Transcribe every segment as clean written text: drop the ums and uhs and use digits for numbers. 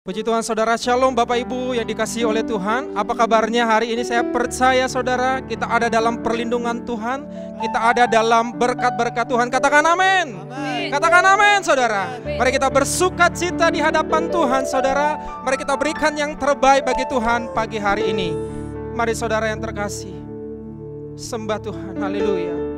Puji Tuhan saudara, shalom Bapak Ibu yang dikasihi oleh Tuhan. Apa kabarnya hari ini? Saya percaya saudara, kita ada dalam perlindungan Tuhan, kita ada dalam berkat-berkat Tuhan. Katakan amin. Katakan amin saudara. Mari kita bersuka cita di hadapan Tuhan saudara. Mari kita berikan yang terbaik bagi Tuhan pagi hari ini. Mari saudara yang terkasih, sembah Tuhan, haleluya.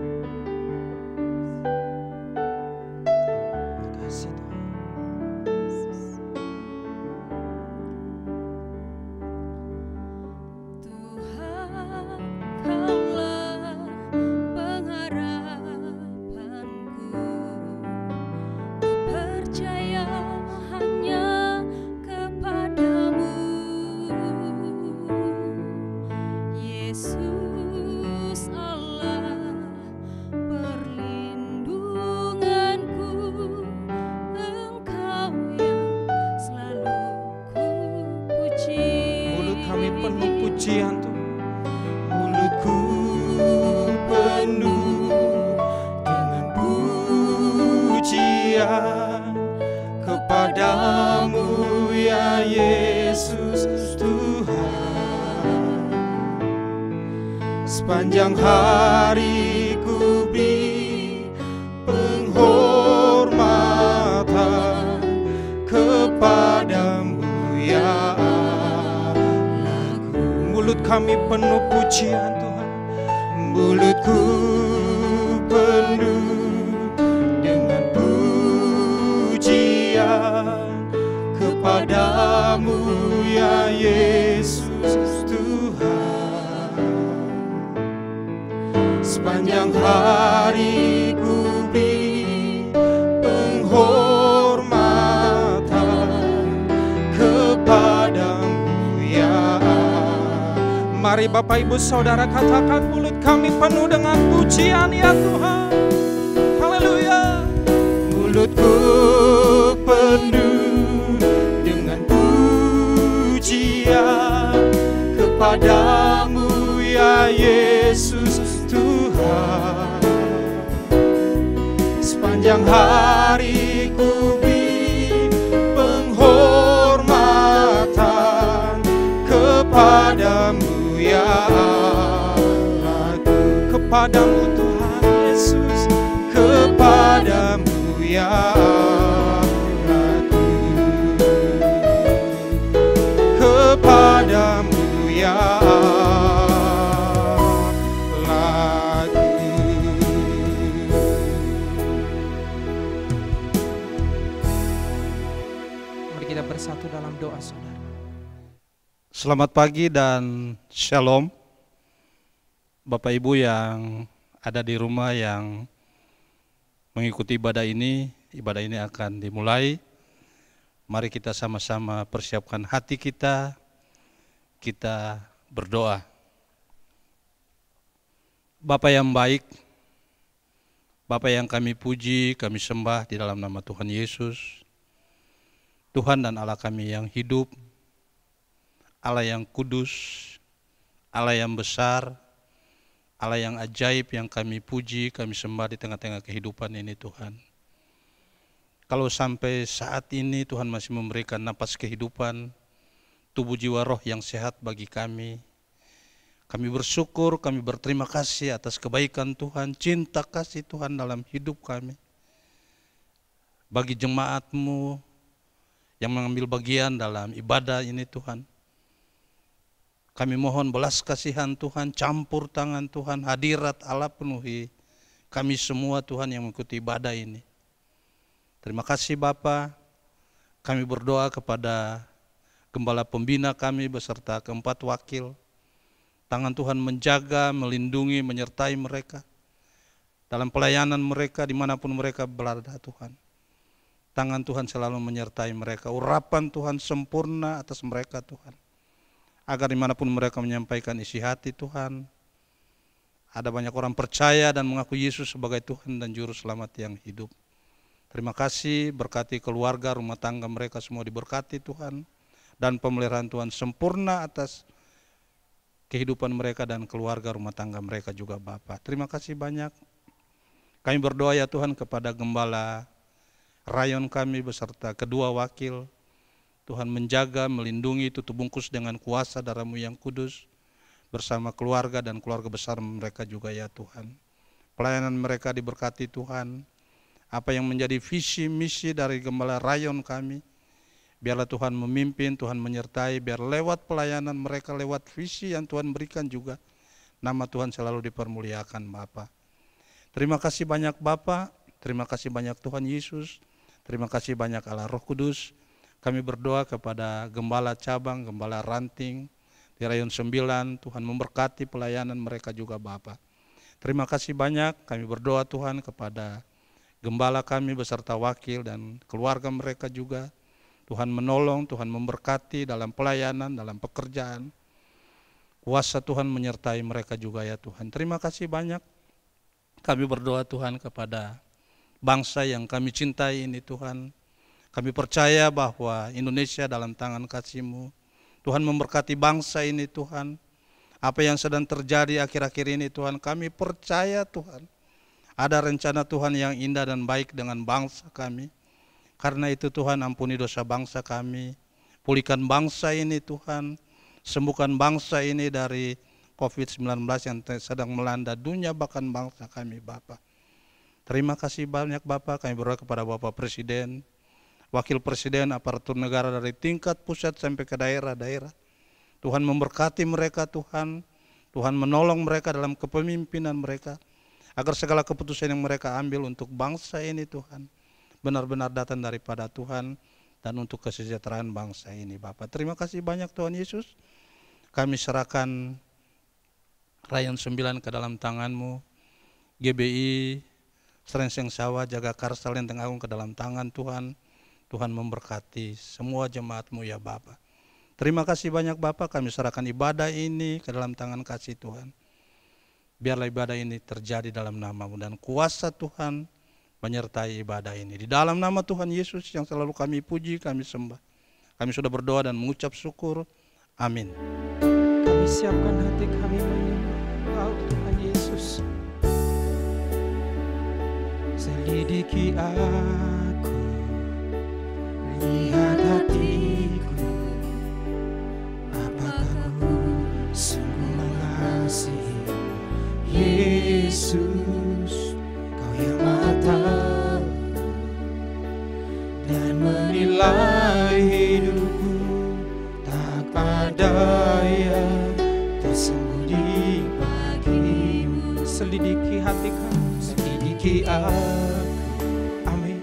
Sepanjang hari ku beri penghormatan kepadamu ya Allahku. Mulut kami penuh pujian Tuhan. Mulutku penuh dengan pujian kepadamu ya Yesus Tuhan. Sepanjang hari ku beri penghormatan kepadamu ya Allah. Mari Bapak Ibu Saudara katakan, mulut kami penuh dengan pujian ya Tuhan. Haleluya. Mulutku penuh dengan pujian kepadamu ya Yesus Tuhan. Sepanjang hari ku beri penghormatan kepadamu ya Allahku. Kepadamu Tuhan Yesus, kepadamu ya Allahku. Kepadamu ya bersatu dalam doa saudara. Selamat pagi dan shalom Bapak Ibu yang ada di rumah yang mengikuti ibadah ini. Ibadah ini akan dimulai. Mari kita sama-sama persiapkan hati kita. Kita berdoa. Bapa yang baik, Bapa yang kami puji, kami sembah di dalam nama Tuhan Yesus. Tuhan dan Allah kami yang hidup, Allah yang kudus, Allah yang besar, Allah yang ajaib yang kami puji, kami sembah di tengah-tengah kehidupan ini Tuhan. Kalau sampai saat ini Tuhan masih memberikan napas kehidupan, tubuh jiwa roh yang sehat bagi kami bersyukur, kami berterima kasih atas kebaikan Tuhan, cinta kasih Tuhan dalam hidup kami. Bagi jemaat-Mu yang mengambil bagian dalam ibadah ini Tuhan, kami mohon belas kasihan Tuhan, campur tangan Tuhan, hadirat Allah penuhi kami semua Tuhan yang mengikuti ibadah ini. Terima kasih Bapa. Kami berdoa kepada gembala pembina kami beserta keempat wakil. Tangan Tuhan menjaga, melindungi, menyertai mereka dalam pelayanan mereka dimanapun mereka berada Tuhan. Tangan Tuhan selalu menyertai mereka, urapan Tuhan sempurna atas mereka Tuhan. Agar dimanapun mereka menyampaikan isi hati Tuhan, ada banyak orang percaya dan mengaku Yesus sebagai Tuhan dan Juru Selamat yang hidup. Terima kasih, berkati keluarga, rumah tangga mereka semua diberkati Tuhan. Dan pemeliharaan Tuhan sempurna atas kehidupan mereka dan keluarga rumah tangga mereka juga Bapa. Terima kasih banyak. Kami berdoa ya Tuhan kepada gembala rayon kami beserta kedua wakil. Tuhan menjaga, melindungi, tutup bungkus dengan kuasa darah-Mu yang kudus, bersama keluarga dan keluarga besar mereka juga ya Tuhan. Pelayanan mereka diberkati Tuhan. Apa yang menjadi visi misi dari Gembala Rayon kami, biarlah Tuhan memimpin, Tuhan menyertai, biar lewat pelayanan mereka, lewat visi yang Tuhan berikan juga, nama Tuhan selalu dipermuliakan Bapa. Terima kasih banyak Bapa, terima kasih banyak Tuhan Yesus, terima kasih banyak Allah Roh Kudus. Kami berdoa kepada Gembala Cabang, Gembala Ranting di Rayon 9, Tuhan memberkati pelayanan mereka juga Bapa. Terima kasih banyak, kami berdoa Tuhan kepada Gembala kami beserta wakil dan keluarga mereka juga. Tuhan menolong, Tuhan memberkati dalam pelayanan, dalam pekerjaan. Kuasa Tuhan menyertai mereka juga ya Tuhan. Terima kasih banyak. Kami berdoa Tuhan kepada bangsa yang kami cintai ini Tuhan. Kami percaya bahwa Indonesia dalam tangan kasih-Mu. Tuhan memberkati bangsa ini Tuhan. Apa yang sedang terjadi akhir-akhir ini Tuhan, kami percaya Tuhan. Ada rencana Tuhan yang indah dan baik dengan bangsa kami. Karena itu Tuhan, ampuni dosa bangsa kami. Pulihkan bangsa ini Tuhan. Sembuhkan bangsa ini dari COVID-19 yang sedang melanda dunia bahkan bangsa kami Bapa. Terima kasih banyak Bapa. Kami berdoa kepada Bapak Presiden, Wakil Presiden, aparatur negara dari tingkat pusat sampai ke daerah-daerah. Tuhan memberkati mereka Tuhan. Tuhan menolong mereka dalam kepemimpinan mereka. Agar segala keputusan yang mereka ambil untuk bangsa ini Tuhan, benar-benar datang daripada Tuhan dan untuk kesejahteraan bangsa ini Bapak. Terima kasih banyak Tuhan Yesus. Kami serahkan Rayon 9 ke dalam tangan-Mu. GBI, Serengseng Sawah, Jagakarsa, Lenteng Agung ke dalam tangan Tuhan. Tuhan memberkati semua jemaat-Mu ya Bapak. Terima kasih banyak Bapak, kami serahkan ibadah ini ke dalam tangan kasih Tuhan. Biarlah ibadah ini terjadi dalam nama-Mu dan kuasa Tuhan menyertai ibadah ini. Di dalam nama Tuhan Yesus yang selalu kami puji, kami sembah. Kami sudah berdoa dan mengucap syukur. Amin. Kami siapkan hati kami menyembah Tuhan Yesus. Selidiki aku, lihat hatiku, apakah ku sungguh mengasihi Yesus, Kau yang Maha Tahu dan menilai hidupku, tak ada yang tersembunyi bagimu. Selidiki hati kami, selidiki aku, amin.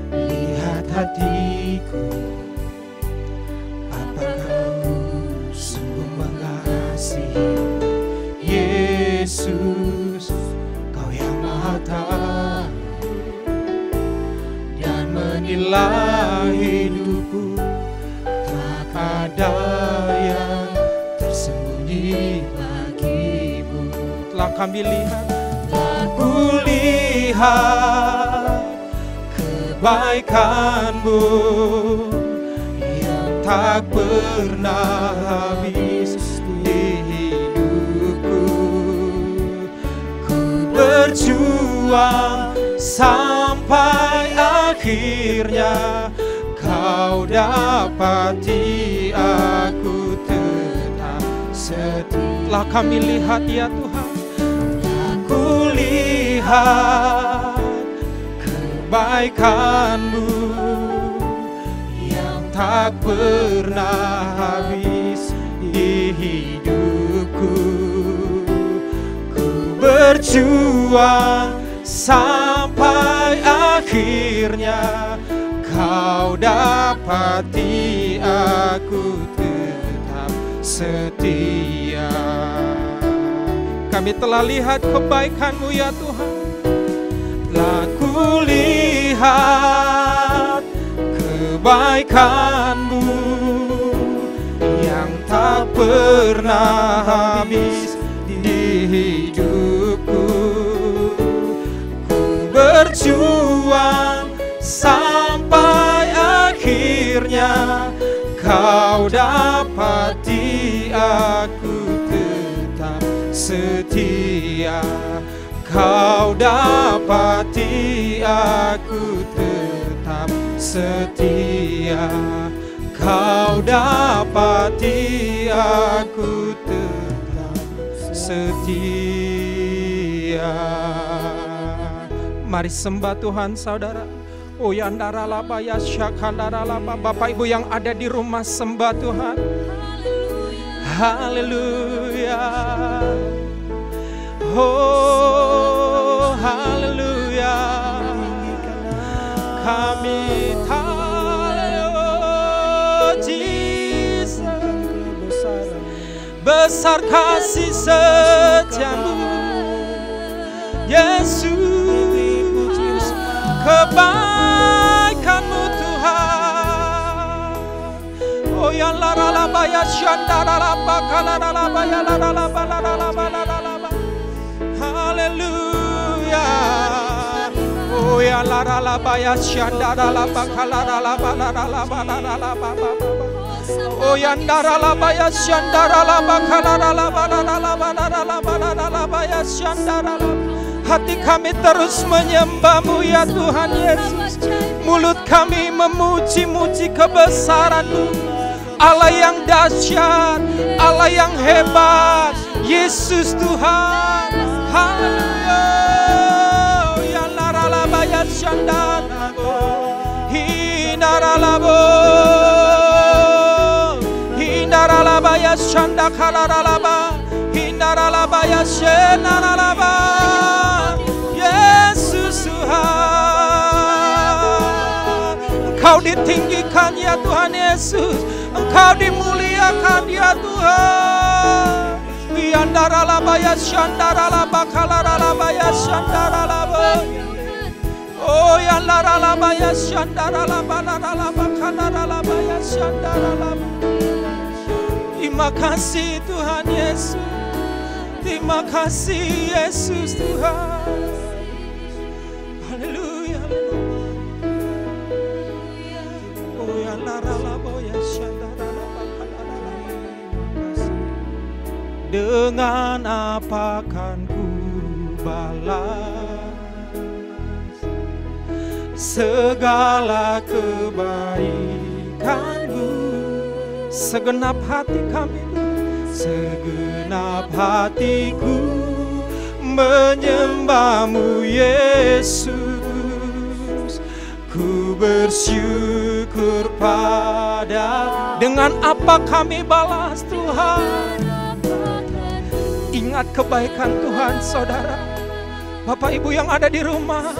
Lihat hatiku, apakah ku sungguh mengasihi Yesus, Kau yang Maha Tahu dan menilai hidupku, tak ada yang tersembunyi bagimu. Telah kami lihat, aku lihat kebaikan-Mu yang tak pernah habis di hidupku. Ku berjuang sampai akhirnya Kau dapati aku tetap setia. Telah kami lihat ya Tuhan, aku lihat kebaikan-Mu yang tak pernah habis di hidupku. Ku berjuang sampai akhirnya Kau dapati aku tetap setia. Kami telah lihat kebaikan-Mu ya Tuhan. Telah ku lihat kebaikan-Mu yang tak pernah habis di hidupku. Ku berjuang sampai akhirnya Kau dapati aku tetap setia. Kau dapati aku tetap setia. Kau dapati aku tetap setia. Mari sembah Tuhan saudara. Oh yandara laba ya syakandara laba. Bapak Ibu yang ada di rumah sembah Tuhan. Haleluya. Oh haleluya. Kami tahu Jesus, besar kasih setiamu Yesus, kebaikanmu Tuhan. Oh ya la la la ba ya shandara la ba kala la la ba ya la la la ba la la la ba la la la ba. Haleluya. Oh ya la la la ba ya shandara la ba kala la la ba la la la ba la la la ba ba ba. Oh ya ndara la ba ya shandara la ba kala la la ba la la la ba la la la ba la la la ba ya shandara la. Hati kami terus menyembah-Mu ya Tuhan Yesus. Mulut kami memuji-muji kebesaran-Mu. Allah yang dahsyat, Allah yang hebat, Yesus Tuhan. Haleluya. Ya laralaba ya shandarabo, hindaralabo, hindaralaba ya shandakalaralaba, hindaralaba ya shenaralaba. Yesus Tuhan, Engkau ditinggikan ya Tuhan Yesus. Engkau dimuliakan ya Tuhan. Yandara laba ya shandara laba kalara laba ya shandara laba. Oh yandara laba ya shandara laba lara laba kalara laba ya shandara laba. Terima kasih Tuhan Yesus. Terima kasih Yesus Tuhan. Haleluya. Oh yandara laba ya shandara. Dengan apa kan ku balas segala kebaikan-Mu? Segenap hati kami, segenap hatiku menyembah-Mu Yesus. Ku bersyukur pada. Dengan apa kami balas Tuhan? Ingat kebaikan Tuhan saudara. Bapak Ibu yang ada di rumah,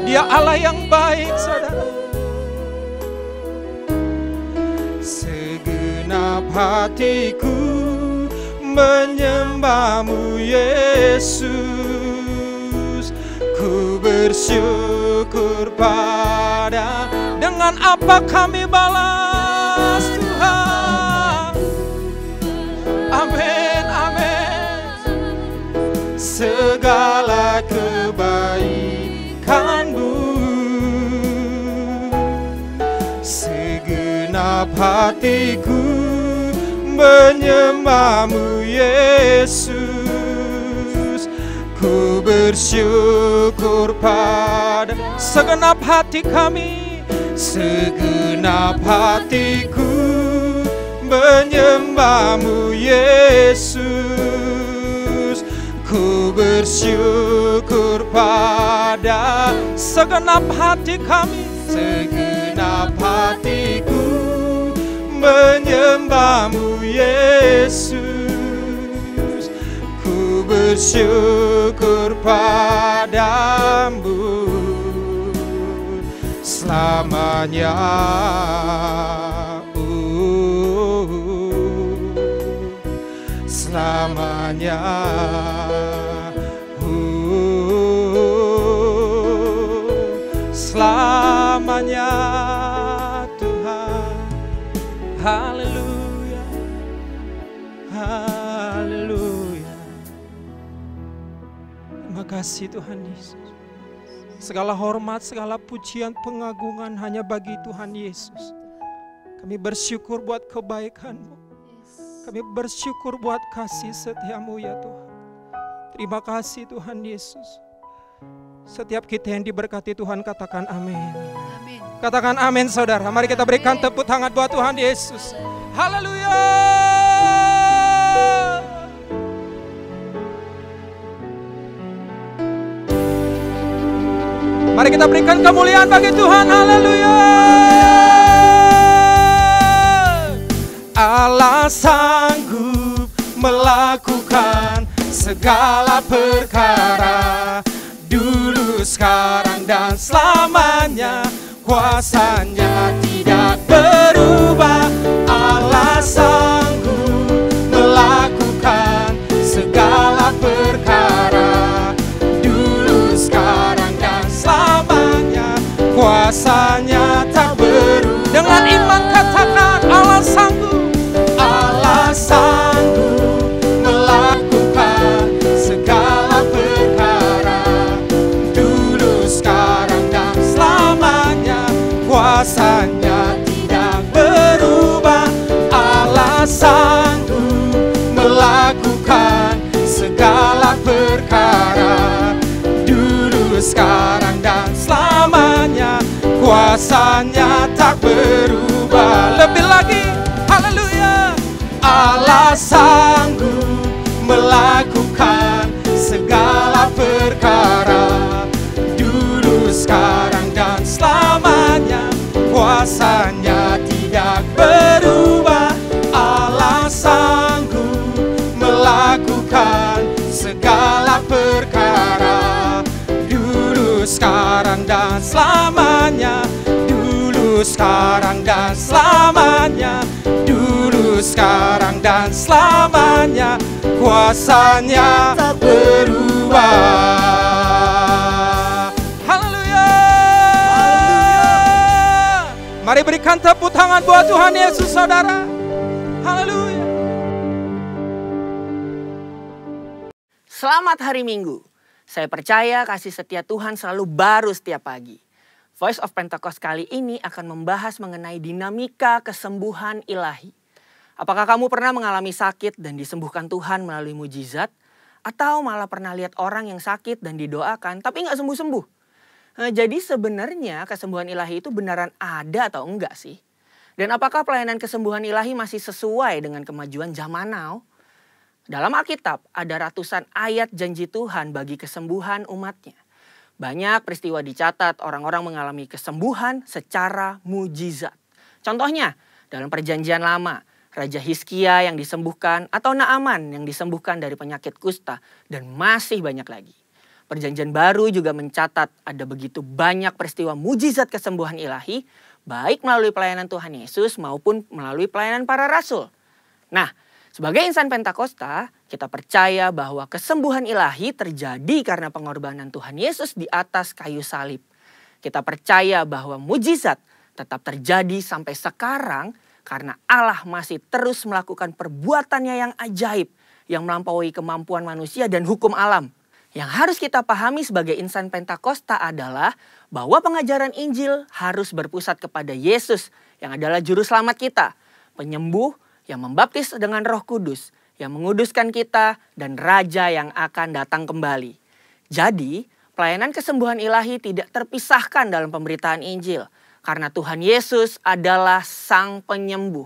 Dia Allah yang baik saudara. Segenap hatiku menyembah-Mu Yesus. Ku bersyukur pada. Dengan apa kami balas Tuhan? Amin, amin. Segala kebaikan-Mu, segenap hatiku menyembah-Mu Yesus. Ku bersyukur pada. Segenap hati kami, segenap hatiku menyembah-Mu Yesus. Ku bersyukur pada. Segenap hati kami, segenap hatiku menyembah-Mu Yesus. Ku bersyukur padamu selamanya. Selamanya, selamanya Tuhan. Haleluya, haleluya. Terima kasih Tuhan Yesus. Segala hormat, segala pujian, pengagungan hanya bagi Tuhan Yesus. Kami bersyukur buat kebaikan-Mu. Kami bersyukur buat kasih setia-Mu ya Tuhan. Terima kasih Tuhan Yesus. Setiap kita yang diberkati Tuhan katakan amin. Katakan amin saudara. Mari kita berikan tepuk tangan buat Tuhan Yesus. Haleluya. Mari kita berikan kemuliaan bagi Tuhan. Haleluya. Allah sanggup melakukan segala perkara, dulu, sekarang, dan selamanya. Kuasanya tidak berubah. Allah sanggup melakukan segala perkara, dulu, sekarang, dan selamanya. Kuasanya tak berubah. Dengan iman katakan Allah sanggup. Allah sanggup melakukan segala perkara, dulu, sekarang, dan selamanya. Kuasanya tidak berubah. Allah sanggup melakukan segala perkara, dulu, sekarang, dan selamanya. Kuasanya tak berubah. Lebih lagi. Haleluya. Allah sanggup melakukan segala perkara, dulu, sekarang, dan selamanya. Kuasanya tidak berubah. Allah sanggup melakukan segala perkara, dulu, sekarang, dan selamanya. Dulu, sekarang, dan selamanya. Dulu, sekarang, dan selamanya. Kuasanya tak berubah. Haleluya. Mari berikan tepuk tangan buat Tuhan Yesus saudara. Haleluya. Selamat hari Minggu. Saya percaya kasih setia Tuhan selalu baru setiap pagi. Voice of Pentecost kali ini akan membahas mengenai dinamika kesembuhan ilahi. Apakah kamu pernah mengalami sakit dan disembuhkan Tuhan melalui mujizat? Atau malah pernah lihat orang yang sakit dan didoakan tapi nggak sembuh-sembuh? Nah, jadi sebenarnya kesembuhan ilahi itu beneran ada atau enggak sih? Dan apakah pelayanan kesembuhan ilahi masih sesuai dengan kemajuan zaman now? Dalam Alkitab ada ratusan ayat janji Tuhan bagi kesembuhan umatnya. Banyak peristiwa dicatat orang-orang mengalami kesembuhan secara mujizat. Contohnya dalam Perjanjian Lama, Raja Hizkia yang disembuhkan atau Naaman yang disembuhkan dari penyakit kusta dan masih banyak lagi. Perjanjian Baru juga mencatat ada begitu banyak peristiwa mujizat kesembuhan ilahi baik melalui pelayanan Tuhan Yesus maupun melalui pelayanan para rasul. Nah, sebagai insan Pentakosta, kita percaya bahwa kesembuhan ilahi terjadi karena pengorbanan Tuhan Yesus di atas kayu salib. Kita percaya bahwa mujizat tetap terjadi sampai sekarang karena Allah masih terus melakukan perbuatannya yang ajaib yang melampaui kemampuan manusia dan hukum alam. Yang harus kita pahami sebagai insan Pentakosta adalah bahwa pengajaran Injil harus berpusat kepada Yesus yang adalah juru selamat kita, penyembuh yang membaptis dengan Roh Kudus, yang menguduskan kita, dan Raja yang akan datang kembali. Jadi, pelayanan kesembuhan ilahi tidak terpisahkan dalam pemberitaan Injil, karena Tuhan Yesus adalah Sang Penyembuh.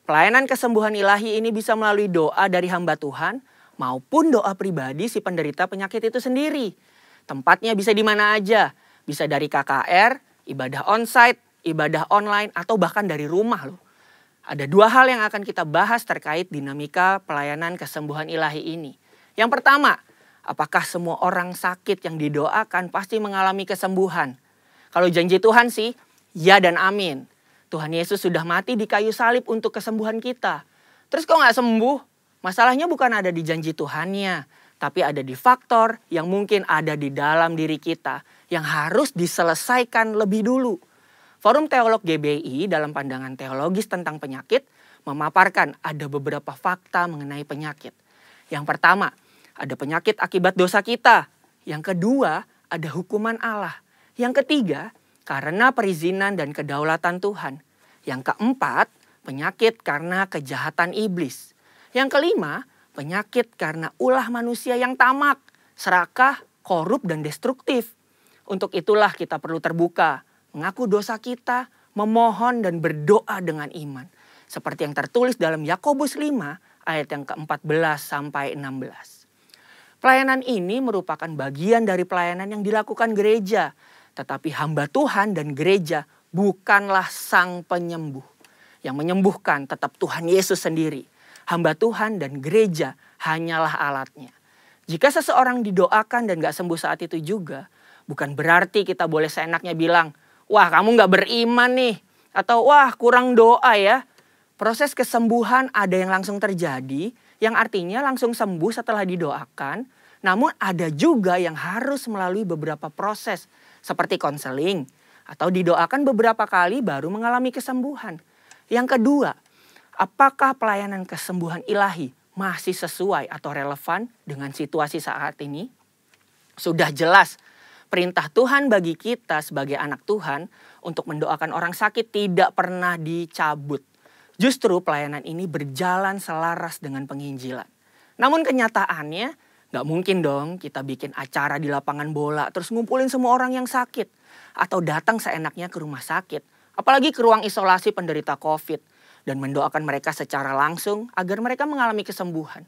Pelayanan kesembuhan ilahi ini bisa melalui doa dari hamba Tuhan, maupun doa pribadi si penderita penyakit itu sendiri. Tempatnya bisa di mana aja, bisa dari KKR, ibadah onsite, ibadah online, atau bahkan dari rumah loh. Ada dua hal yang akan kita bahas terkait dinamika pelayanan kesembuhan ilahi ini. Yang pertama, apakah semua orang sakit yang didoakan pasti mengalami kesembuhan? Kalau janji Tuhan sih, ya dan amin. Tuhan Yesus sudah mati di kayu salib untuk kesembuhan kita. Terus kok nggak sembuh? Masalahnya bukan ada di janji Tuhannya, tapi ada di faktor yang mungkin ada di dalam diri kita yang harus diselesaikan lebih dulu. Forum Teolog GBI dalam pandangan teologis tentang penyakit memaparkan ada beberapa fakta mengenai penyakit. Yang pertama, ada penyakit akibat dosa kita. Yang kedua, ada hukuman Allah. Yang ketiga, karena perizinan dan kedaulatan Tuhan. Yang keempat, penyakit karena kejahatan iblis. Yang kelima, penyakit karena ulah manusia yang tamak, serakah, korup, dan destruktif. Untuk itulah kita perlu terbuka, mengaku dosa kita, memohon dan berdoa dengan iman. Seperti yang tertulis dalam Yakobus 5 ayat yang ke-14 sampai 16. Pelayanan ini merupakan bagian dari pelayanan yang dilakukan gereja. Tetapi hamba Tuhan dan gereja bukanlah sang penyembuh. Yang menyembuhkan tetap Tuhan Yesus sendiri. Hamba Tuhan dan gereja hanyalah alatnya. Jika seseorang didoakan dan gak sembuh saat itu juga, bukan berarti kita boleh seenaknya bilang, wah kamu gak beriman nih. Atau wah kurang doa ya. Proses kesembuhan ada yang langsung terjadi, yang artinya langsung sembuh setelah didoakan. Namun ada juga yang harus melalui beberapa proses, seperti konseling. Atau didoakan beberapa kali baru mengalami kesembuhan. Yang kedua, apakah pelayanan kesembuhan ilahi masih sesuai atau relevan dengan situasi saat ini? Sudah jelas perintah Tuhan bagi kita sebagai anak Tuhan untuk mendoakan orang sakit tidak pernah dicabut. Justru pelayanan ini berjalan selaras dengan penginjilan. Namun kenyataannya gak mungkin dong kita bikin acara di lapangan bola terus ngumpulin semua orang yang sakit. Atau datang seenaknya ke rumah sakit. Apalagi ke ruang isolasi penderita COVID. Dan mendoakan mereka secara langsung agar mereka mengalami kesembuhan.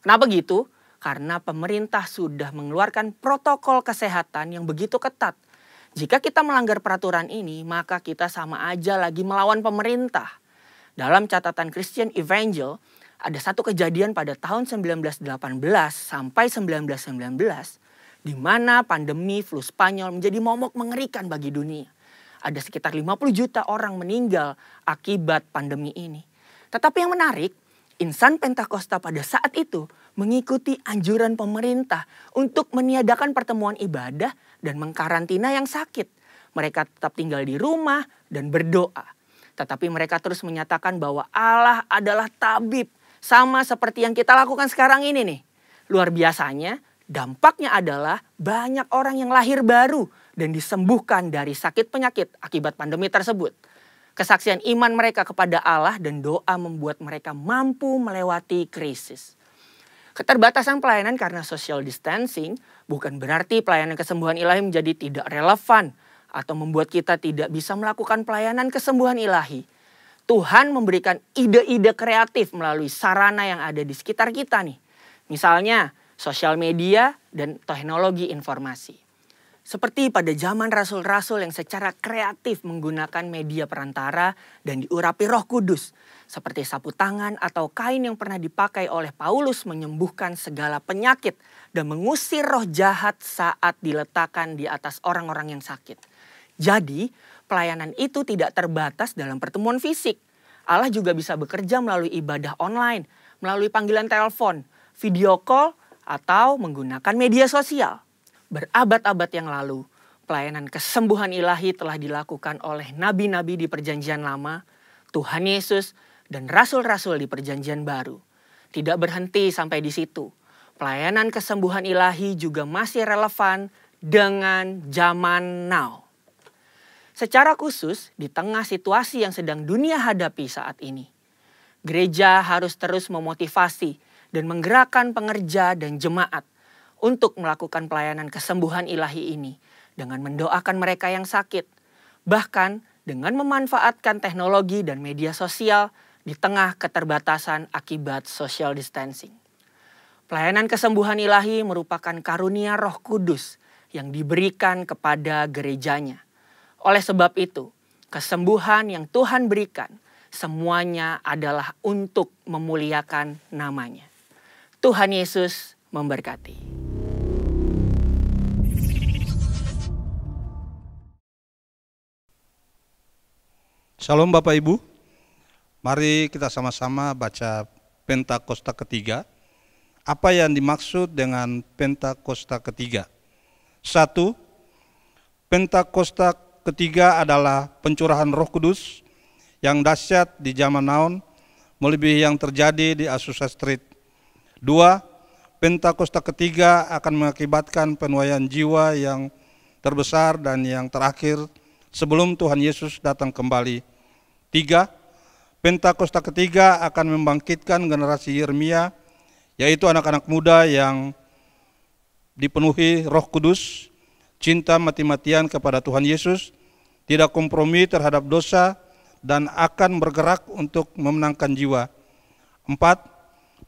Kenapa gitu? Karena pemerintah sudah mengeluarkan protokol kesehatan yang begitu ketat. Jika kita melanggar peraturan ini, maka kita sama aja lagi melawan pemerintah. Dalam catatan Christian Evangel, ada satu kejadian pada tahun 1918 sampai 1919, di mana pandemi flu Spanyol menjadi momok mengerikan bagi dunia. Ada sekitar 50 juta orang meninggal akibat pandemi ini. Tetapi yang menarik, insan Pentakosta pada saat itu mengikuti anjuran pemerintah untuk meniadakan pertemuan ibadah dan mengkarantina yang sakit. Mereka tetap tinggal di rumah dan berdoa. Tetapi mereka terus menyatakan bahwa Allah adalah tabib. Sama seperti yang kita lakukan sekarang ini nih. Luar biasanya, dampaknya adalah banyak orang yang lahir baru dan disembuhkan dari sakit penyakit akibat pandemi tersebut. Kesaksian iman mereka kepada Allah dan doa membuat mereka mampu melewati krisis. Keterbatasan pelayanan karena social distancing bukan berarti pelayanan kesembuhan ilahi menjadi tidak relevan atau membuat kita tidak bisa melakukan pelayanan kesembuhan ilahi. Tuhan memberikan ide-ide kreatif melalui sarana yang ada di sekitar kita nih. Misalnya sosial media dan teknologi informasi. Seperti pada zaman rasul-rasul yang secara kreatif menggunakan media perantara dan diurapi Roh Kudus. Seperti sapu tangan atau kain yang pernah dipakai oleh Paulus menyembuhkan segala penyakit dan mengusir roh jahat saat diletakkan di atas orang-orang yang sakit. Jadi, pelayanan itu tidak terbatas dalam pertemuan fisik. Allah juga bisa bekerja melalui ibadah online, melalui panggilan telepon, video call, atau menggunakan media sosial. Berabad-abad yang lalu, pelayanan kesembuhan ilahi telah dilakukan oleh nabi-nabi di Perjanjian Lama, Tuhan Yesus, dan rasul-rasul di Perjanjian Baru. Tidak berhenti sampai di situ. Pelayanan kesembuhan ilahi juga masih relevan dengan zaman now. Secara khusus, di tengah situasi yang sedang dunia hadapi saat ini, gereja harus terus memotivasi dan menggerakkan pengerja dan jemaat untuk melakukan pelayanan kesembuhan ilahi ini dengan mendoakan mereka yang sakit, bahkan dengan memanfaatkan teknologi dan media sosial di tengah keterbatasan akibat social distancing. Pelayanan kesembuhan ilahi merupakan karunia Roh Kudus yang diberikan kepada gerejanya. Oleh sebab itu, kesembuhan yang Tuhan berikan semuanya adalah untuk memuliakan namanya. Tuhan Yesus memberkati. Shalom Bapak Ibu, mari kita sama-sama baca Pentakosta ketiga. Apa yang dimaksud dengan Pentakosta ketiga? 1. Pentakosta ketiga adalah pencurahan Roh Kudus yang dahsyat di zaman now, melebihi yang terjadi di Azusa Street. 2. Pentakosta ketiga akan mengakibatkan penuaian jiwa yang terbesar dan yang terakhir sebelum Tuhan Yesus datang kembali. 3. Pentakosta ketiga akan membangkitkan generasi Yeremia, yaitu anak-anak muda yang dipenuhi Roh Kudus, cinta mati-matian kepada Tuhan Yesus, tidak kompromi terhadap dosa, dan akan bergerak untuk memenangkan jiwa. 4.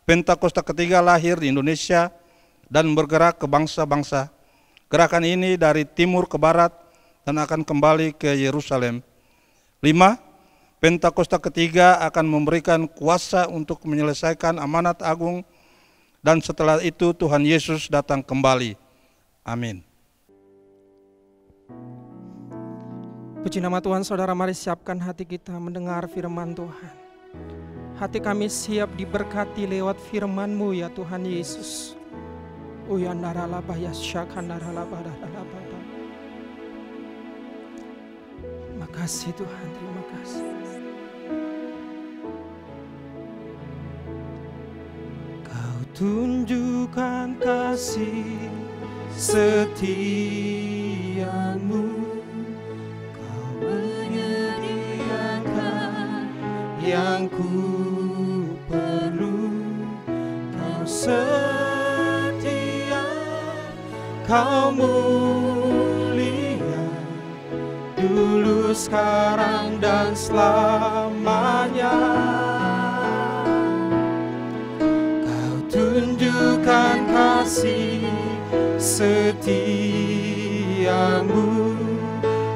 Pentakosta ketiga lahir di Indonesia dan bergerak ke bangsa-bangsa. Gerakan ini dari timur ke barat dan akan kembali ke Yerusalem. 5. Pentakosta ketiga akan memberikan kuasa untuk menyelesaikan amanat agung, dan setelah itu Tuhan Yesus datang kembali. Amin. Puji nama Tuhan, saudara, mari siapkan hati kita mendengar firman Tuhan. Hati kami siap diberkati lewat firman-Mu ya Tuhan Yesus. Makasih Tuhan, terima kasih. Kau tunjukkan kasih setiamu, Kau menyediakan yang ku perlu. Kau setia, Kau mulia, dulu, sekarang, dan selamanya. Kau tunjukkan kasih setiamu,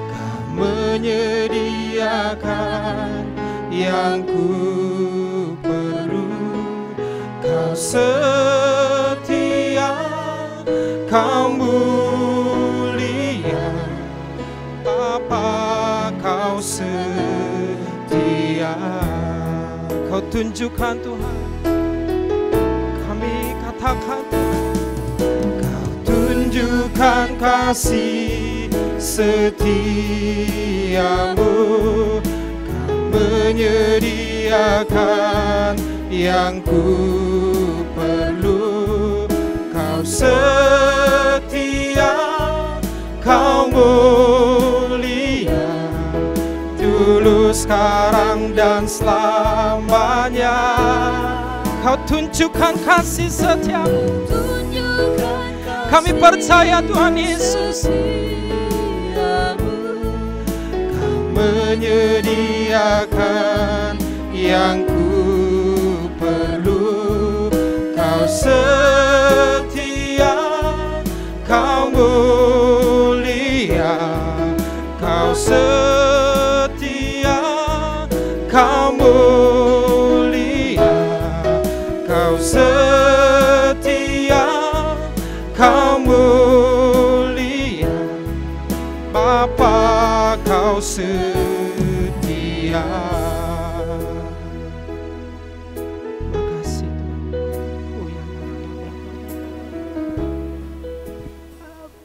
Kau menyediakan yang ku perlu. Kau setia, Kau mulia, Bapa, Kau setia. Kau tunjukkan Tuhan, kami katakan, Kau tunjukkan kasih setiamu, Kau menyediakan yang ku perlu. Kau setia, Kau mulia, dulu, sekarang, dan selamanya. Kau tunjukkan kasih setiamu, kami percaya Tuhan Yesus. Kau menyediakan yang ku perlu. Kau setia, Kau mulia, Kau setia, Kau mulia, Kau setia, Kau mulia, Bapa, Kau setia. Makasih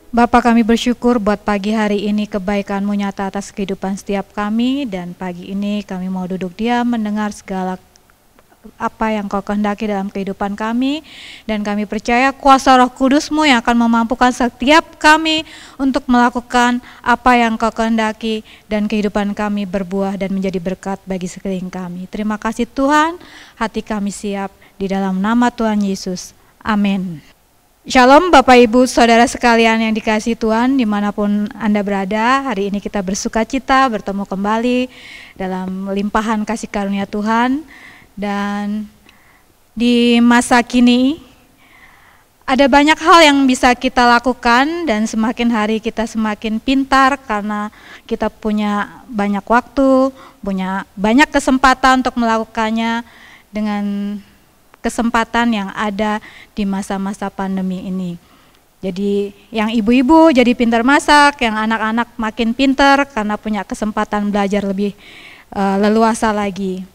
Bapa, kami bersyukur buat pagi hari ini kebaikan-Mu nyata atas kehidupan setiap kami, dan pagi ini kami mau duduk diam mendengar segala apa yang Kau kehendaki dalam kehidupan kami, dan kami percaya kuasa Roh Kudus-Mu yang akan memampukan setiap kami untuk melakukan apa yang Kau kehendaki, dan kehidupan kami berbuah dan menjadi berkat bagi sekeliling kami. Terima kasih Tuhan, hati kami siap di dalam nama Tuhan Yesus. Amin. Shalom Bapak Ibu Saudara sekalian yang dikasihi Tuhan dimanapun Anda berada. Hari ini kita bersuka cita bertemu kembali dalam limpahan kasih karunia Tuhan. Dan di masa kini ada banyak hal yang bisa kita lakukan, dan semakin hari kita semakin pintar karena kita punya banyak waktu, punya banyak kesempatan untuk melakukannya dengan kesempatan yang ada di masa-masa pandemi ini. Jadi yang ibu-ibu jadi pintar masak, yang anak-anak makin pintar karena punya kesempatan belajar lebih leluasa lagi.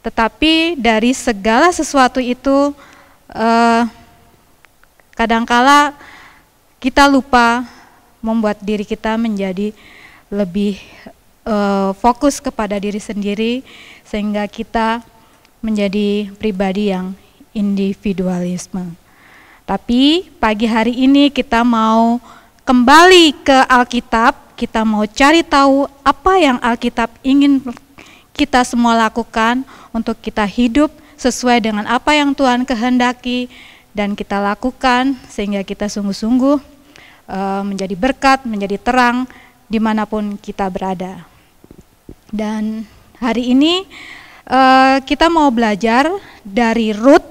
Tetapi dari segala sesuatu itu kadangkala kita lupa membuat diri kita menjadi lebih fokus kepada diri sendiri, sehingga kita menjadi pribadi yang individualisme. Tapi pagi hari ini kita mau kembali ke Alkitab, kita mau cari tahu apa yang Alkitab ingin kita semua lakukan untuk kita hidup sesuai dengan apa yang Tuhan kehendaki dan kita lakukan, sehingga kita sungguh-sungguh menjadi berkat, menjadi terang dimanapun kita berada. Dan hari ini kita mau belajar dari Rut.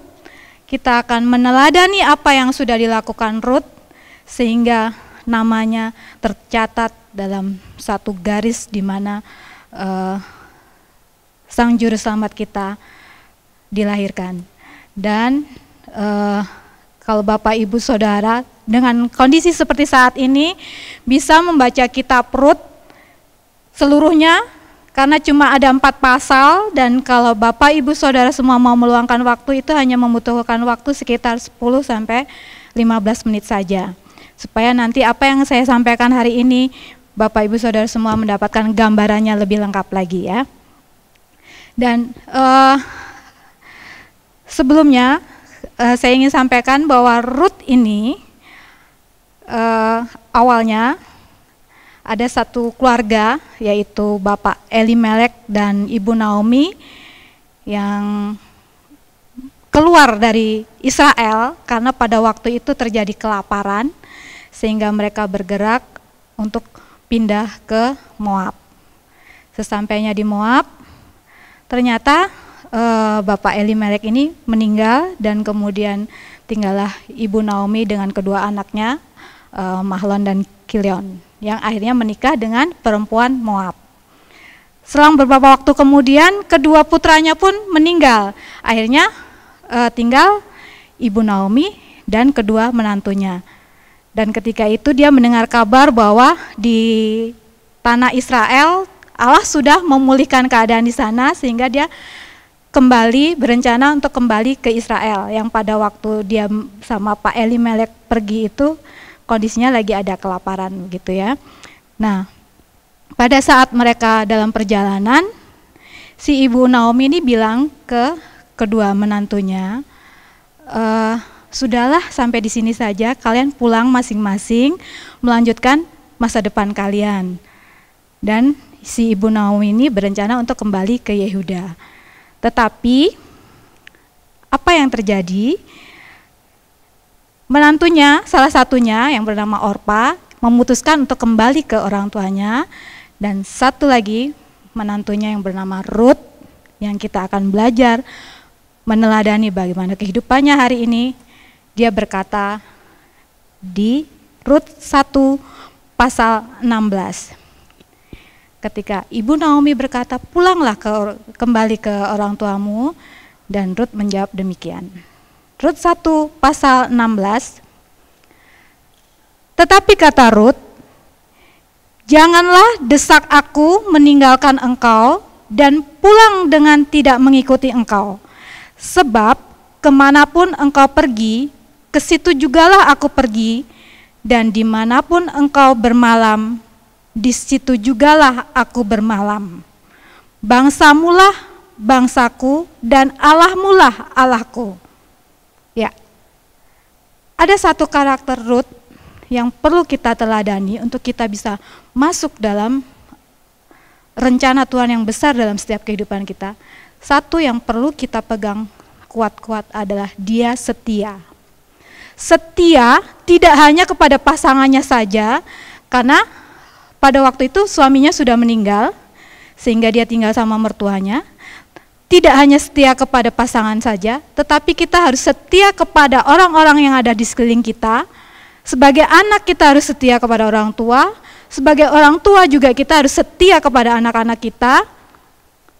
Kita akan meneladani apa yang sudah dilakukan Rut sehingga namanya tercatat dalam satu garis di mana Sang Juru Selamat kita dilahirkan. Dan kalau Bapak Ibu Saudara dengan kondisi seperti saat ini bisa membaca kitab Rut seluruhnya, karena cuma ada 4 pasal, dan kalau Bapak Ibu Saudara semua mau meluangkan waktu itu hanya membutuhkan waktu sekitar 10 sampai 15 menit saja. Supaya nanti apa yang saya sampaikan hari ini Bapak Ibu Saudara semua mendapatkan gambarannya lebih lengkap lagi ya. Dan sebelumnya saya ingin sampaikan bahwa Rut ini awalnya ada satu keluarga, yaitu Bapak Elimelek dan Ibu Naomi yang keluar dari Israel karena pada waktu itu terjadi kelaparan, sehingga mereka bergerak untuk pindah ke Moab. Sesampainya di Moab, ternyata Bapak Elimelek ini meninggal, dan kemudian tinggallah Ibu Naomi dengan kedua anaknya, Mahlon dan Kilion, yang akhirnya menikah dengan perempuan Moab. Selang beberapa waktu kemudian kedua putranya pun meninggal. Akhirnya tinggal Ibu Naomi dan kedua menantunya. Dan ketika itu dia mendengar kabar bahwa di tanah Israel Allah sudah memulihkan keadaan di sana, sehingga dia kembali berencana untuk kembali ke Israel, yang pada waktu dia sama Pak Elimelek pergi itu kondisinya lagi ada kelaparan gitu ya. Nah, pada saat mereka dalam perjalanan, si Ibu Naomi ini bilang ke kedua menantunya, sudahlah sampai di sini saja, kalian pulang masing-masing melanjutkan masa depan kalian. Dan si Ibu Naomi ini berencana untuk kembali ke Yehuda. Tetapi apa yang terjadi? Menantunya, salah satunya yang bernama Orpa, memutuskan untuk kembali ke orang tuanya, dan satu lagi menantunya yang bernama Rut, yang kita akan belajar meneladani bagaimana kehidupannya hari ini. Dia berkata di Rut 1 pasal 16, ketika Ibu Naomi berkata, pulanglah kembali ke orang tuamu, dan Rut menjawab demikian. Rut 1 pasal 16, tetapi kata Rut, janganlah desak aku meninggalkan engkau dan pulang dengan tidak mengikuti engkau. Sebab kemanapun engkau pergi, ke situ jugalah aku pergi, dan dimanapun engkau bermalam, di situ jugalah aku bermalam. Bangsamulah bangsaku, dan Allahmulah Allahku. Ya, ada satu karakter Rut yang perlu kita teladani untuk kita bisa masuk dalam rencana Tuhan yang besar dalam setiap kehidupan kita. Satu yang perlu kita pegang kuat-kuat adalah dia setia. Setia tidak hanya kepada pasangannya saja, karena pada waktu itu suaminya sudah meninggal, sehingga dia tinggal sama mertuanya. Tidak hanya setia kepada pasangan saja, tetapi kita harus setia kepada orang-orang yang ada di sekeliling kita. Sebagai anak kita harus setia kepada orang tua, sebagai orang tua juga kita harus setia kepada anak-anak kita.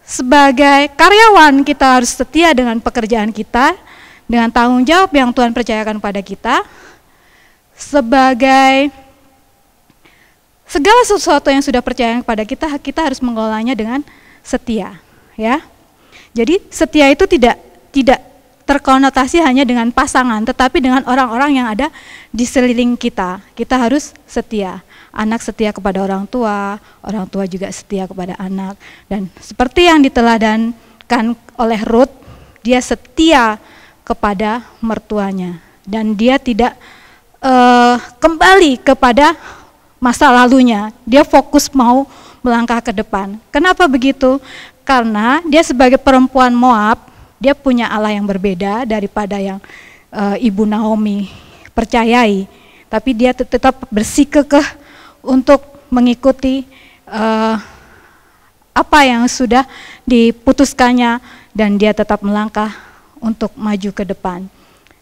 Sebagai karyawan kita harus setia dengan pekerjaan kita, dengan tanggung jawab yang Tuhan percayakan pada kita. Sebagai segala sesuatu yang sudah percaya kepada kita, kita harus mengelolanya dengan setia, ya. Jadi setia itu tidak terkonotasi hanya dengan pasangan, tetapi dengan orang-orang yang ada di sekeliling kita. Kita harus setia. Anak setia kepada orang tua juga setia kepada anak. Dan seperti yang diteladankan oleh Rut, dia setia kepada mertuanya. Dan dia tidak kembali kepada masa lalunya. Dia fokus mau melangkah ke depan. Kenapa begitu? Karena dia sebagai perempuan Moab, dia punya Allah yang berbeda daripada yang Ibu Naomi percayai. Tapi dia tetap bersikukuh untuk mengikuti apa yang sudah diputuskannya, dan dia tetap melangkah untuk maju ke depan.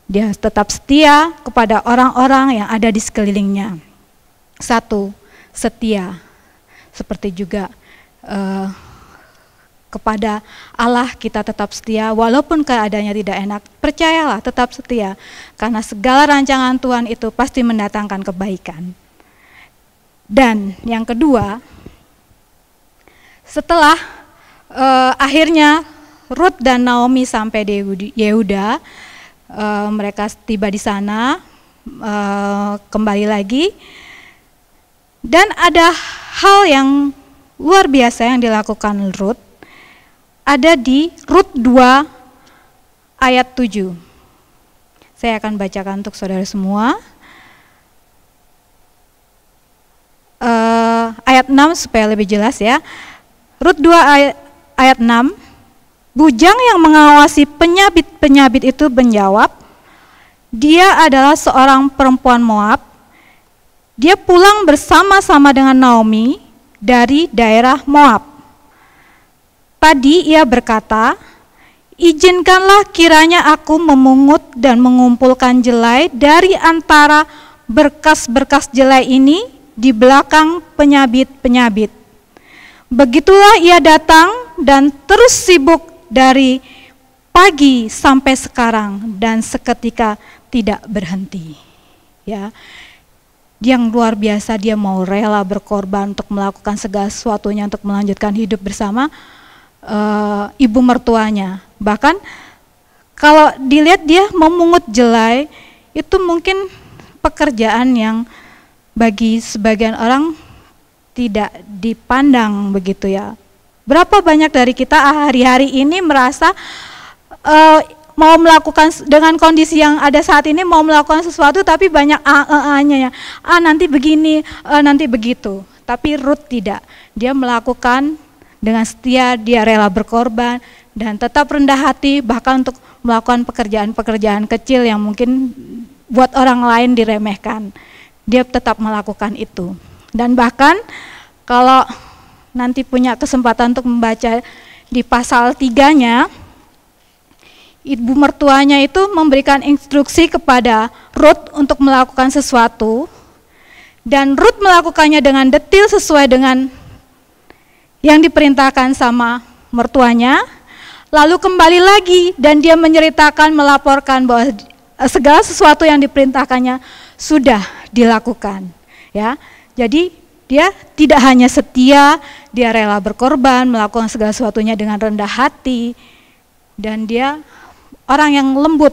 Dia tetap setia kepada orang-orang yang ada di sekelilingnya. 1, setia. Seperti juga kepada Allah kita tetap setia, walaupun keadaannya tidak enak. Percayalah, tetap setia, karena segala rancangan Tuhan itu pasti mendatangkan kebaikan. Dan yang kedua, setelah akhirnya Ruth dan Naomi sampai di Yehuda, mereka tiba di sana, kembali lagi, dan ada hal yang luar biasa yang dilakukan Ruth, ada di Ruth 2 ayat 7. Saya akan bacakan untuk saudara semua. Ayat 6 supaya lebih jelas ya. Ruth 2 ayat 6, bujang yang mengawasi penyabit-penyabit itu menjawab, dia adalah seorang perempuan Moab. Dia pulang bersama-sama dengan Naomi dari daerah Moab. Tadi ia berkata, izinkanlah kiranya aku memungut dan mengumpulkan jelai dari antara berkas-berkas jelai ini di belakang penyabit-penyabit. Begitulah ia datang dan terus sibuk dari pagi sampai sekarang dan seketika tidak berhenti. Ya, yang luar biasa, dia mau rela berkorban untuk melakukan segala sesuatunya untuk melanjutkan hidup bersama ibu mertuanya. Bahkan kalau dilihat dia memungut jelai, itu mungkin pekerjaan yang bagi sebagian orang tidak dipandang begitu ya. Berapa banyak dari kita hari-hari ini merasa mau melakukan dengan kondisi yang ada saat ini, mau melakukan sesuatu tapi banyak nya ya. Nanti begini, nanti begitu. Tapi Ruth tidak. Dia melakukan dengan setia, dia rela berkorban dan tetap rendah hati, bahkan untuk melakukan pekerjaan-pekerjaan kecil yang mungkin buat orang lain diremehkan. Dia tetap melakukan itu. Dan bahkan kalau nanti punya kesempatan untuk membaca di pasal 3-nya, ibu mertuanya itu memberikan instruksi kepada Ruth untuk melakukan sesuatu, dan Ruth melakukannya dengan detil sesuai dengan yang diperintahkan sama mertuanya, lalu kembali lagi dan dia menceritakan, melaporkan bahwa segala sesuatu yang diperintahkannya sudah dilakukan. Ya, jadi dia tidak hanya setia, dia rela berkorban, melakukan segala sesuatunya dengan rendah hati, dan dia orang yang lembut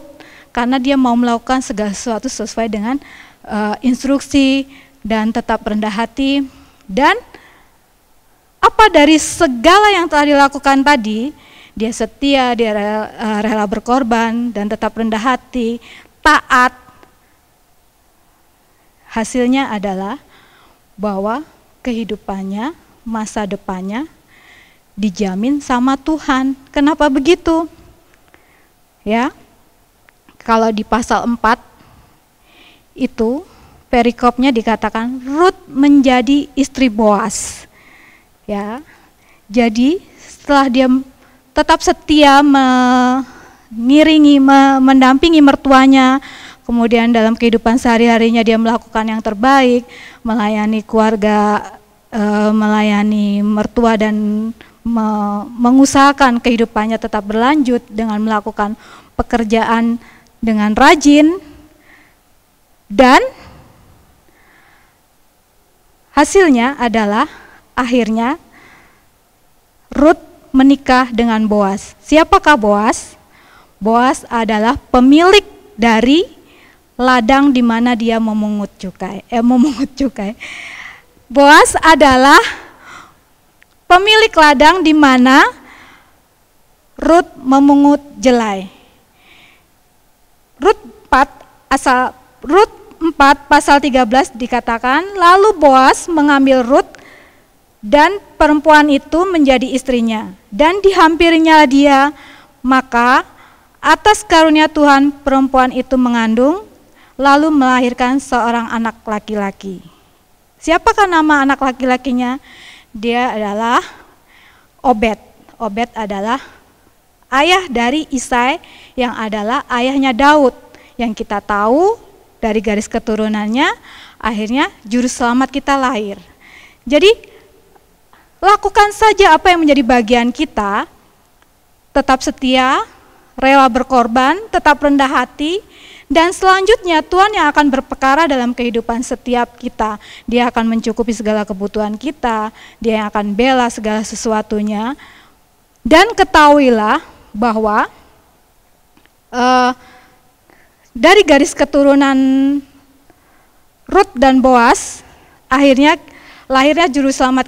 karena dia mau melakukan segala sesuatu sesuai dengan instruksi dan tetap rendah hati. Dan apa dari segala yang telah dilakukan tadi, dia setia, dia rela berkorban dan tetap rendah hati, taat. Hasilnya adalah bahwa kehidupannya, masa depannya dijamin sama Tuhan. Kenapa begitu? Ya, kalau di pasal 4 itu perikopnya dikatakan Ruth menjadi istri Boas. Ya, jadi setelah dia tetap setia mengiringi, mendampingi mertuanya, kemudian dalam kehidupan sehari-harinya dia melakukan yang terbaik, melayani keluarga, melayani mertua dan mengusahakan kehidupannya tetap berlanjut dengan melakukan pekerjaan dengan rajin, dan hasilnya adalah akhirnya Ruth menikah dengan Boas. Siapakah Boas? Boas adalah pemilik dari ladang di mana dia memungut cukai. Boas adalah pemilik ladang di mana Ruth memungut jelai. Ruth 4 pasal 13 dikatakan, lalu Boas mengambil Ruth dan perempuan itu menjadi istrinya, dan dihampirinya dia, maka atas karunia Tuhan perempuan itu mengandung, lalu melahirkan seorang anak laki-laki. Siapakah nama anak laki-lakinya? Dia adalah Obed. Obed adalah ayah dari Isai yang adalah ayahnya Daud. Yang kita tahu dari garis keturunannya, akhirnya juru selamat kita lahir. Jadi lakukan saja apa yang menjadi bagian kita, tetap setia, rela berkorban, tetap rendah hati, dan selanjutnya Tuhan yang akan berperkara dalam kehidupan setiap kita. Dia akan mencukupi segala kebutuhan kita, Dia yang akan bela segala sesuatunya. Dan ketahuilah bahwa dari garis keturunan Rut dan Boas, akhirnya lahirnya juru selamat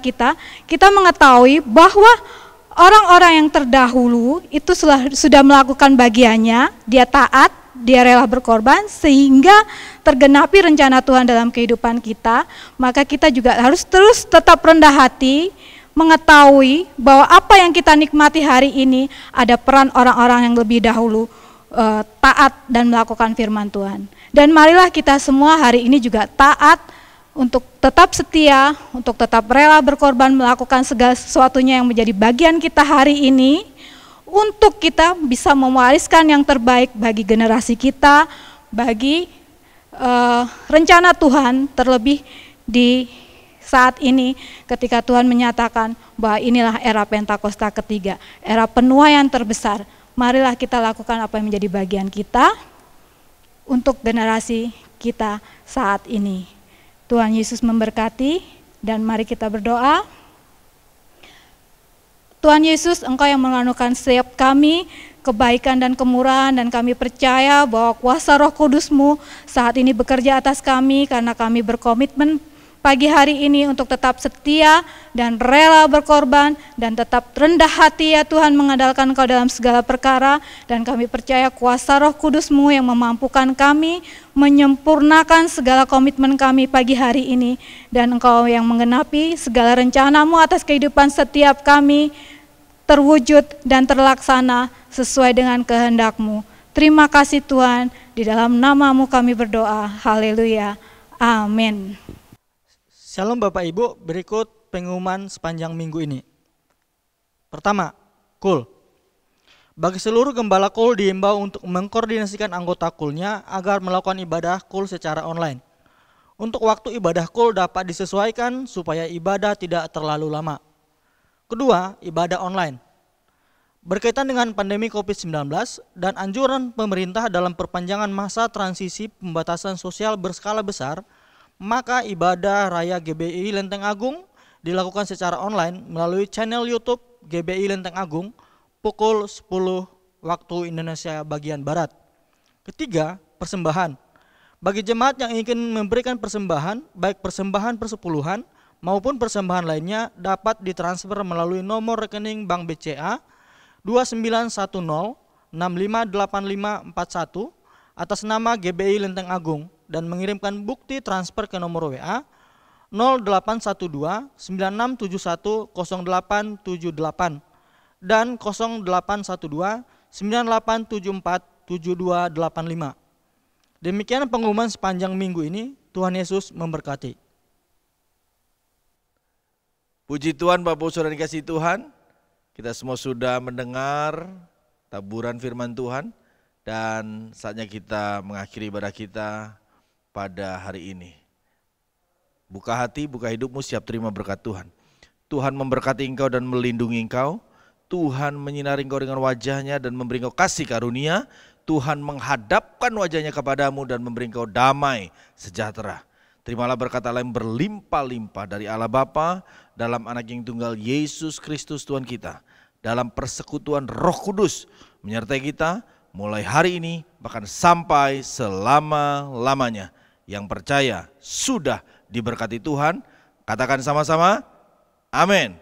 kita mengetahui bahwa orang-orang yang terdahulu itu sudah melakukan bagiannya, dia taat, dia rela berkorban sehingga tergenapi rencana Tuhan dalam kehidupan kita. Maka kita juga harus terus tetap rendah hati, mengetahui bahwa apa yang kita nikmati hari ini ada peran orang-orang yang lebih dahulu taat dan melakukan firman Tuhan. Dan marilah kita semua hari ini juga taat untuk tetap setia, untuk tetap rela berkorban melakukan segala sesuatunya yang menjadi bagian kita hari ini, untuk kita bisa mewariskan yang terbaik bagi generasi kita, bagi rencana Tuhan, terlebih di saat ini ketika Tuhan menyatakan bahwa inilah era Pentakosta ketiga, era penuaian terbesar. Marilah kita lakukan apa yang menjadi bagian kita untuk generasi kita saat ini. Tuhan Yesus memberkati, dan mari kita berdoa. Tuhan Yesus, Engkau yang menganugerahkan setiap kami kebaikan dan kemurahan, dan kami percaya bahwa kuasa Roh Kudus-Mu saat ini bekerja atas kami, karena kami berkomitmen pagi hari ini untuk tetap setia dan rela berkorban dan tetap rendah hati ya Tuhan, mengandalkan Engkau dalam segala perkara. Dan kami percaya kuasa Roh Kudus-Mu yang memampukan kami menyempurnakan segala komitmen kami pagi hari ini, dan Engkau yang menggenapi segala rencana-Mu atas kehidupan setiap kami terwujud dan terlaksana sesuai dengan kehendak-Mu. Terima kasih Tuhan, di dalam nama-Mu kami berdoa. Haleluya. Amin. Shalom Bapak Ibu, berikut pengumuman sepanjang minggu ini. Pertama, KUL. Bagi seluruh gembala KUL diimbau untuk mengkoordinasikan anggota KUL-nya agar melakukan ibadah KUL secara online. Untuk waktu ibadah KUL dapat disesuaikan supaya ibadah tidak terlalu lama. Kedua, ibadah online. Berkaitan dengan pandemi COVID-19 dan anjuran pemerintah dalam perpanjangan masa transisi pembatasan sosial berskala besar, maka ibadah Raya GBI Lenteng Agung dilakukan secara online melalui channel YouTube GBI Lenteng Agung pukul 10 waktu Indonesia bagian Barat. Ketiga, persembahan. Bagi jemaat yang ingin memberikan persembahan, baik persembahan persepuluhan maupun persembahan lainnya, dapat ditransfer melalui nomor rekening Bank BCA 2910658541 atas nama GBI Lenteng Agung, dan mengirimkan bukti transfer ke nomor WA 0812 9671 0878 dan 0812 9874 7285. Demikian pengumuman sepanjang minggu ini. Tuhan Yesus memberkati. Puji Tuhan, Bapak Saudara dikasihi Tuhan. Kita semua sudah mendengar taburan firman Tuhan, dan saatnya kita mengakhiri ibadah kita pada hari ini. Buka hati, buka hidupmu, siap terima berkat Tuhan. Tuhan memberkati engkau dan melindungi engkau. Tuhan menyinari engkau dengan wajahnya dan memberi engkau kasih karunia. Tuhan menghadapkan wajahnya kepadamu dan memberi engkau damai sejahtera. Terimalah berkat Allah yang berlimpah-limpah dari Allah Bapa, dalam anak yang tunggal Yesus Kristus Tuhan kita, dalam persekutuan Roh Kudus menyertai kita mulai hari ini bahkan sampai selama-lamanya. Yang percaya sudah diberkati Tuhan, katakan sama-sama, amin.